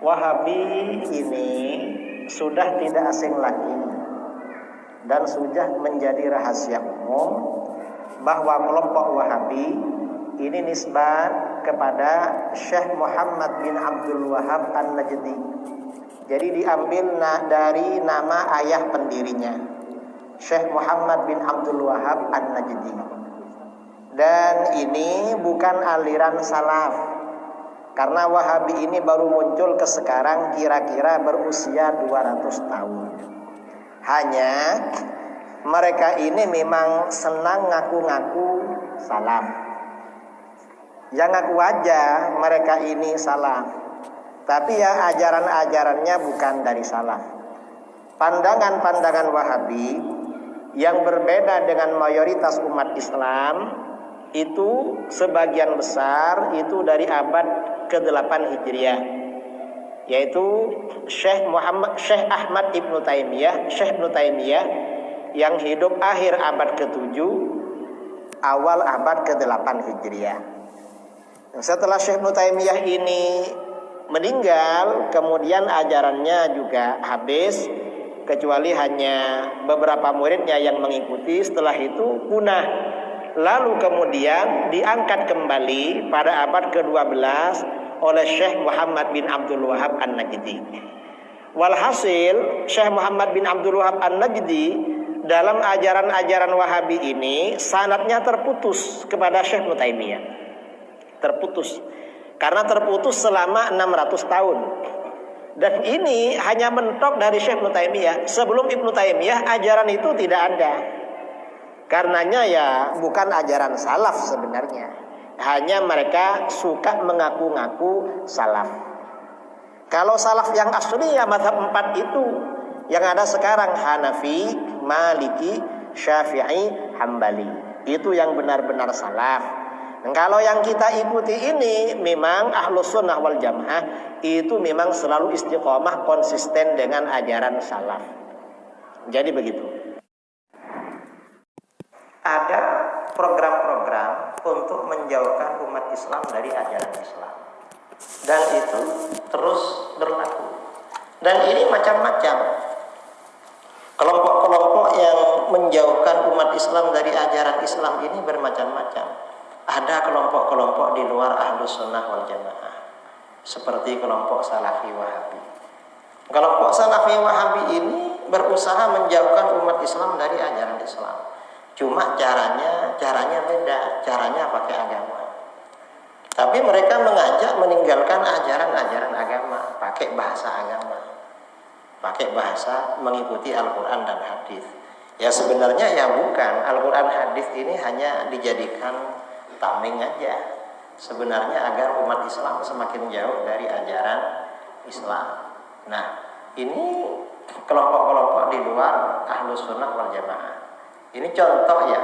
Wahabi ini sudah tidak asing lagi dan sudah menjadi rahasia umum bahwa kelompok Wahabi ini nisbat kepada Syekh Muhammad bin Abdul Wahab An-Najdi. Jadi diambil dari nama ayah pendirinya, Syekh Muhammad bin Abdul Wahab An-Najdi. Dan ini bukan aliran salaf, karena Wahabi ini baru muncul ke sekarang kira-kira berusia 200 tahun. Hanya mereka ini memang senang ngaku-ngaku salaf. Yang ngaku aja mereka ini salaf, tapi ya ajaran-ajarannya bukan dari salaf. Pandangan-pandangan Wahabi yang berbeda dengan mayoritas umat Islam itu sebagian besar itu dari abad ke-8 Hijriah, yaitu Syekh Ahmad Ibnu Taimiyah, Syekh Ibnu Taimiyah yang hidup akhir abad ke-7 awal abad ke-8 Hijriah. Setelah Syekh Ibnu Taimiyah ini meninggal, kemudian ajarannya juga habis, kecuali hanya beberapa muridnya yang mengikuti. Setelah itu punah. Lalu kemudian diangkat kembali pada abad ke-12 oleh Syekh Muhammad bin Abdul Wahab An-Najdi. Walhasil Syekh Muhammad bin Abdul Wahab An-Najdi dalam ajaran-ajaran Wahabi ini sanadnya terputus kepada Syekh Ibnu Taimiyah. Terputus. Karena terputus selama 600 tahun. Dan ini hanya mentok dari Syekh Ibnu Taimiyah. Sebelum Ibnu Taimiyah ajaran itu tidak ada. Karenanya ya bukan ajaran salaf sebenarnya. Hanya mereka suka mengaku-ngaku salaf. Kalau salaf yang asli ya mazhab 4 itu. Yang ada sekarang Hanafi, Maliki, Syafi'i, Hambali. Itu yang benar-benar salaf. Dan kalau yang kita ikuti ini memang Ahlus Sunnah wal Jamaah itu memang selalu istiqomah konsisten dengan ajaran salaf. Jadi begitu. Ada program-program untuk menjauhkan umat Islam dari ajaran Islam. Dan itu terus berlaku. Dan ini macam-macam. Kelompok-kelompok yang menjauhkan umat Islam dari ajaran Islam ini bermacam-macam. Ada kelompok-kelompok di luar Ahlus Sunnah wal Jamaah, seperti kelompok Salafi Wahabi. Kelompok Salafi Wahabi ini berusaha menjauhkan umat Islam dari ajaran Islam. Cuma caranya beda, caranya pakai agama. Tapi mereka mengajak meninggalkan ajaran-ajaran agama, pakai bahasa agama, pakai bahasa mengikuti Al-Quran dan Hadis. Ya sebenarnya ya bukan, Al-Quran Hadis ini hanya dijadikan tameng aja. Sebenarnya agar umat Islam semakin jauh dari ajaran Islam. Nah, ini kelompok-kelompok di luar Ahlus Sunnah wal Jamaah. Ini contoh ya,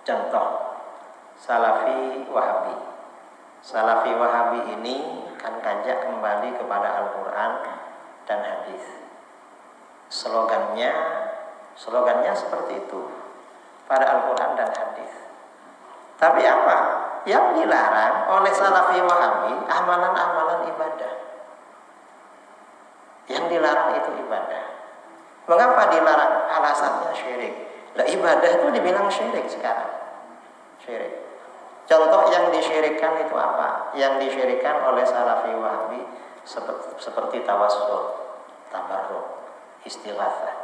contoh Salafi Wahabi. Salafi Wahabi ini kan ngajak kembali kepada Al-Quran dan Hadis. Slogannya seperti itu, pada Al-Quran dan Hadis. Tapi apa yang dilarang oleh Salafi Wahabi? Amalan-amalan ibadah. Yang dilarang itu ibadah. Mengapa dilarang? Alasannya syirik. Lah ibadah itu dibilang syirik sekarang. Syirik. Contoh yang disyirikkan itu apa? Yang disyirikkan oleh Salafi Wahabi seperti tawassul, tabarruk, istighatsah.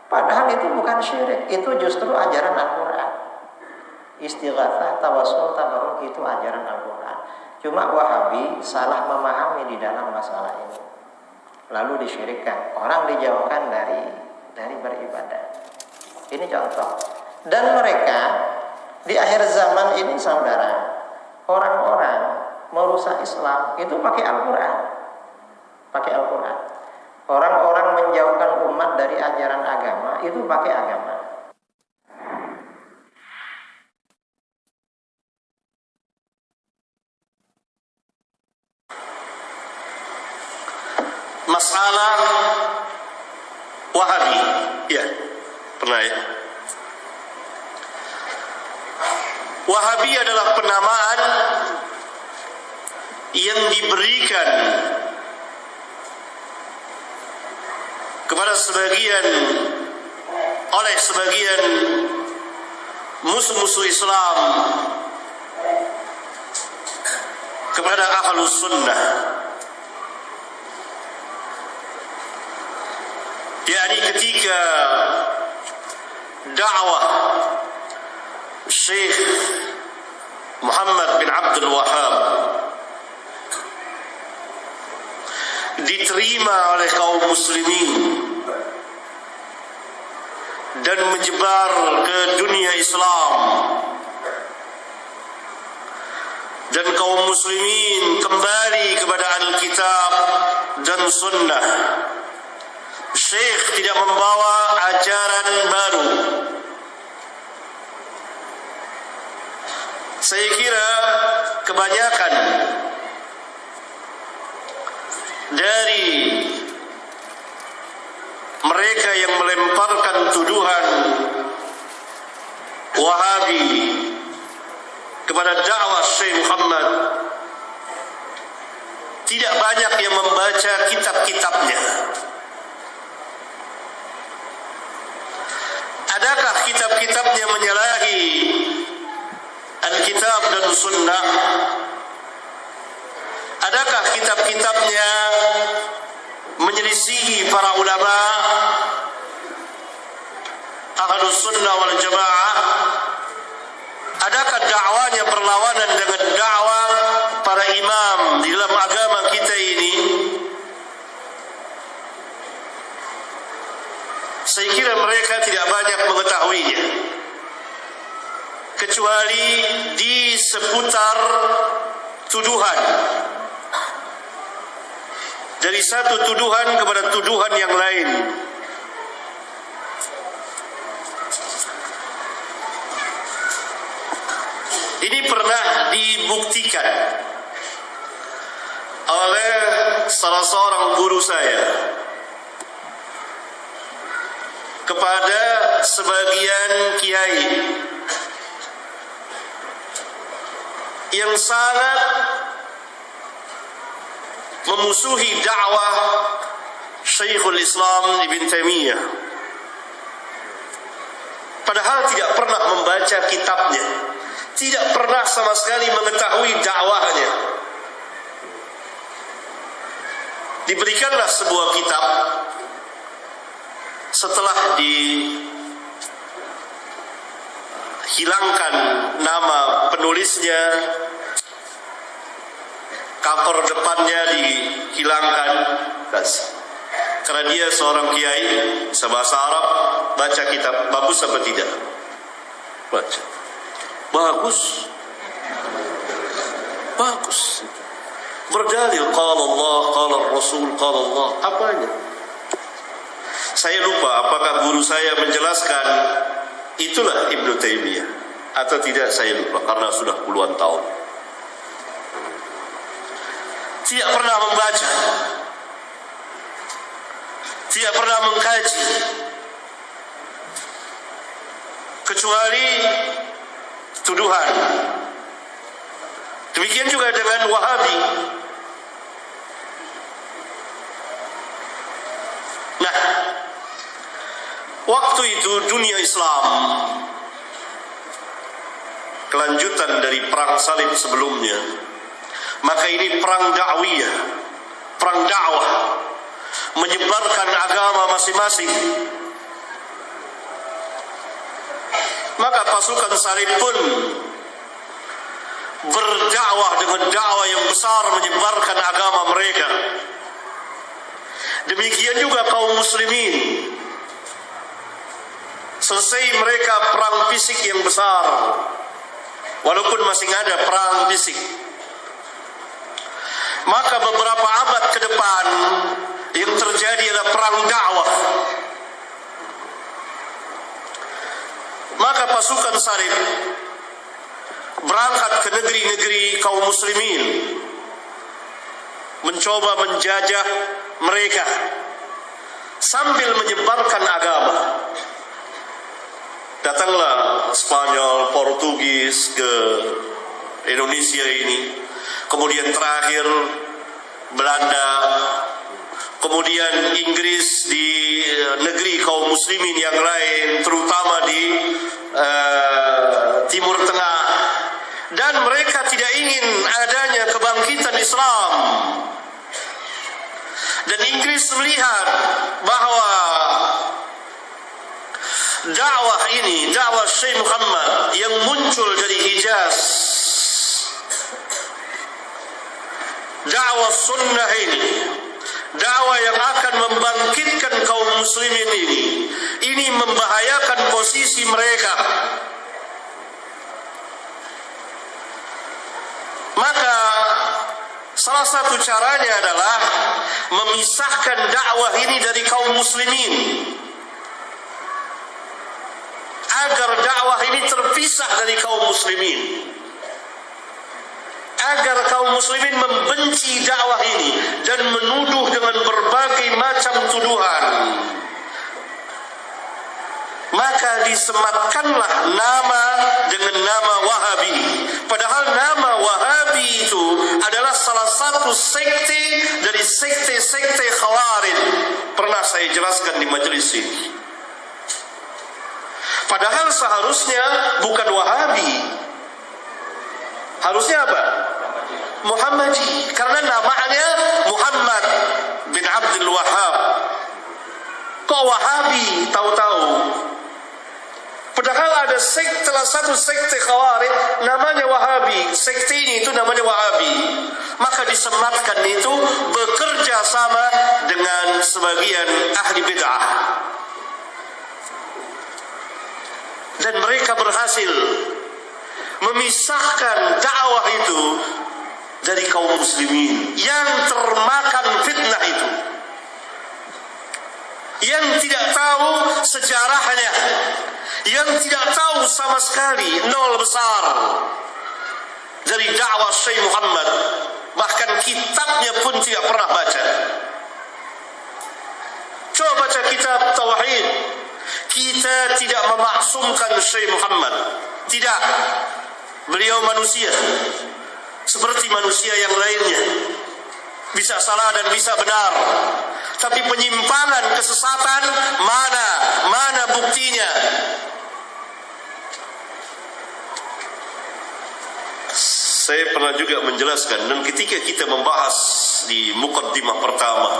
Padahal itu bukan syirik, itu justru ajaran Al-Quran. Istighatsah, tawassul, tabarruk itu ajaran Al-Quran. Cuma Wahabi salah memahami di dalam masalah ini, lalu disyirikkan. Orang dijauhkan dari beribadah. Ini contoh. Dan mereka di akhir zaman ini saudara, orang-orang merusak Islam itu pakai Al-Quran. Pakai Al-Quran. Orang-orang menjauhkan umat dari ajaran agama itu pakai agama. Masalah Wahabi, ya, pernah ya. Wahabi adalah penamaan yang diberikan kepada sebagian musuh-musuh Islam, kepada Ahlus Sunnah, yakni ketika dakwah Syekh Muhammad bin Abdul Wahhab diterima oleh kaum muslimin dan menyebar ke dunia Islam, dan kaum muslimin kembali kepada Alkitab dan Sunnah. Syekh tidak membawa ajaran baru. Saya kira kebanyakan dari mereka yang melemparkan tuduhan Wahabi kepada dakwah Syekh Muhammad tidak banyak yang membaca kitab-kitabnya. Adakah kitab-kitabnya menyalahi Alkitab dan Sunnah? Adakah kitab-kitabnya menyelisihi para ulama Ahlus Sunnah wal Jamaah? Adakah dakwanya berlawanan dengan dakwah para imam di dalam agama kita ini? Saya kira mereka tidak banyak mengetahuinya, kecuali di seputar tuduhan, dari satu tuduhan kepada tuduhan yang lain. Ini pernah dibuktikan oleh salah seorang guru saya kepada sebagian kiai yang sangat memusuhi dakwah Syekhul Islam Ibn Taimiyah, padahal tidak pernah membaca kitabnya, tidak pernah sama sekali mengetahui dakwahnya. Diberikanlah sebuah kitab, setelah dihilangkan nama penulisnya, cover depannya dihilangkan, karena dia seorang kiai, sebahasa Arab, baca kitab, bagus apa tidak? Baca. Bagus. Berdalil qala Allah, qala Rasul, qala Allah. Apanya? Saya lupa apakah guru saya menjelaskan itulah Ibnu Taimiyah atau tidak, saya lupa karena sudah puluhan tahun. Tidak pernah membaca, tidak pernah mengkaji, kecuali tuduhan. Demikian juga dengan Wahabi. Nah, waktu itu dunia Islam, kelanjutan dari perang salib sebelumnya, maka ini perang dakwiyah, perang dakwah, menyebarkan agama masing-masing. Maka pasukan salib pun berdakwah dengan dakwah yang besar, menyebarkan agama mereka. Demikian juga kaum muslimin. Selesai mereka perang fisik yang besar, walaupun masih ada perang fisik, maka beberapa abad ke depan yang terjadi adalah perang dakwah. Maka pasukan salib berangkat ke negeri-negeri kaum muslimin, mencoba menjajah mereka sambil menyebarkan agama. Datanglah Spanyol, Portugis ke Indonesia ini, kemudian terakhir Belanda, kemudian Inggris di negeri kaum muslimin yang lain, terutama di Timur Tengah, dan mereka tidak ingin adanya kebangkitan Islam. Dan Inggris melihat bahwa dakwah ini, dakwah Syekh Muhammad yang muncul dari Hijaz, dakwah sunnah ini, dakwah yang akan membangkitkan kaum muslimin ini membahayakan posisi mereka. Maka salah satu caranya adalah memisahkan dakwah ini dari kaum muslimin, agar dakwah ini terpisah dari kaum muslimin, agar kaum muslimin membenci dakwah ini dan menuduh dengan berbagai macam tuduhan. Maka disematkanlah nama dengan nama Wahabi. Padahal nama Wahabi itu adalah salah satu sekte dari sekte-sekte Khawarij. Pernah saya jelaskan di majelis ini. Padahal seharusnya bukan Wahabi. Harusnya apa? Muhammadi. Karena namanya Muhammad bin Abdul Wahhab. Kok Wahabi tahu-tahu? Padahal ada sekte, salah satu sekte Khawarij namanya Wahabi. Sekte ini itu namanya Wahabi. Maka disematkan itu bekerja sama dengan sebagian ahli bid'ah. Dan mereka berhasil memisahkan dakwah itu dari kaum muslimin yang termakan fitnah itu, yang tidak tahu sejarahnya, yang tidak tahu sama sekali, nol besar dari dakwah Syekh Muhammad, bahkan kitabnya pun tidak pernah baca. Coba baca kitab Tauhid. Kita tidak memaksumkan Syekh Muhammad, tidak. Beliau manusia seperti manusia yang lainnya, bisa salah dan bisa benar. Tapi penyimpangan, kesesatan, mana buktinya? Saya pernah juga menjelaskan, dan ketika kita membahas di muqaddimah pertama,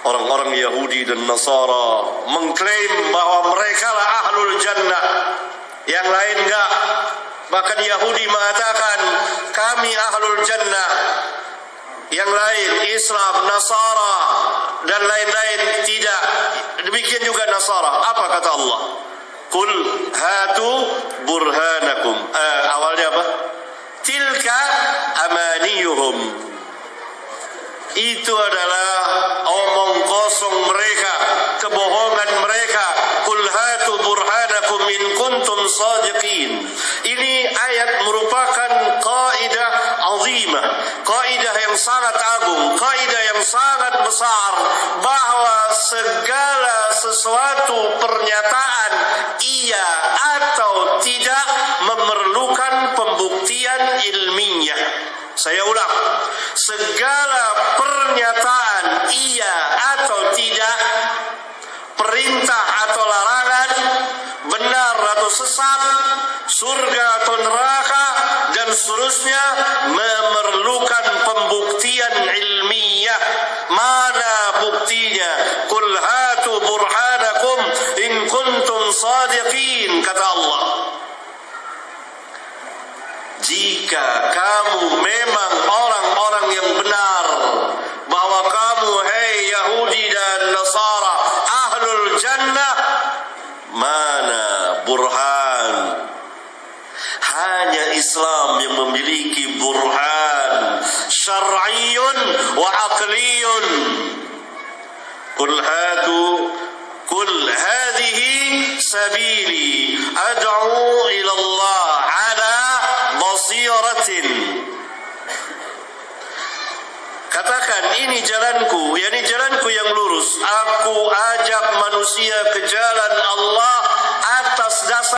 orang-orang Yahudi dan Nasara mengklaim bahwa mereka lah ahlul jannah, yang lain enggak. Bahkan Yahudi mengatakan kami ahlul jannah, yang lain Islam, Nasara dan lain-lain tidak. Demikian juga Nasara. Apa kata Allah? Qul hatu burhanakum. Awalnya apa? Tilka amaniyuhum. Itu adalah omong kosong mereka, kebohongan mereka. Qul hatu burhanakum in kuntum shadiqin. Ini ayat merupakan kaidah azimah, kaidah yang sangat agung, kaidah yang sangat besar, bahwa segala sesuatu pernyataan iya atau tidak memerlukan pembuktian ilmiah. Saya ulang, segala pernyataan iya atau tidak, perintah atau larangan, benar atau sesat, surga atau neraka, dan seterusnya memerlukan pembuktian ilmiah. Mana buktinya? Qul hatu burhanakum in kuntum shadiqin, kata Allah. Jika kamu memang orang-orang yang benar, bahwa kamu, hei Yahudi dan Nasara, ahlul jannah, mana burhan? Hanya Islam yang memiliki burhan syar'iyyun wa aqliyyun. Qul hadhihi sabili ad'u ila Allah ala basiratin. Katakan, ini jalanku, yakni jalanku yang lurus. Aku ajak manusia ke jalan Allah atas dasar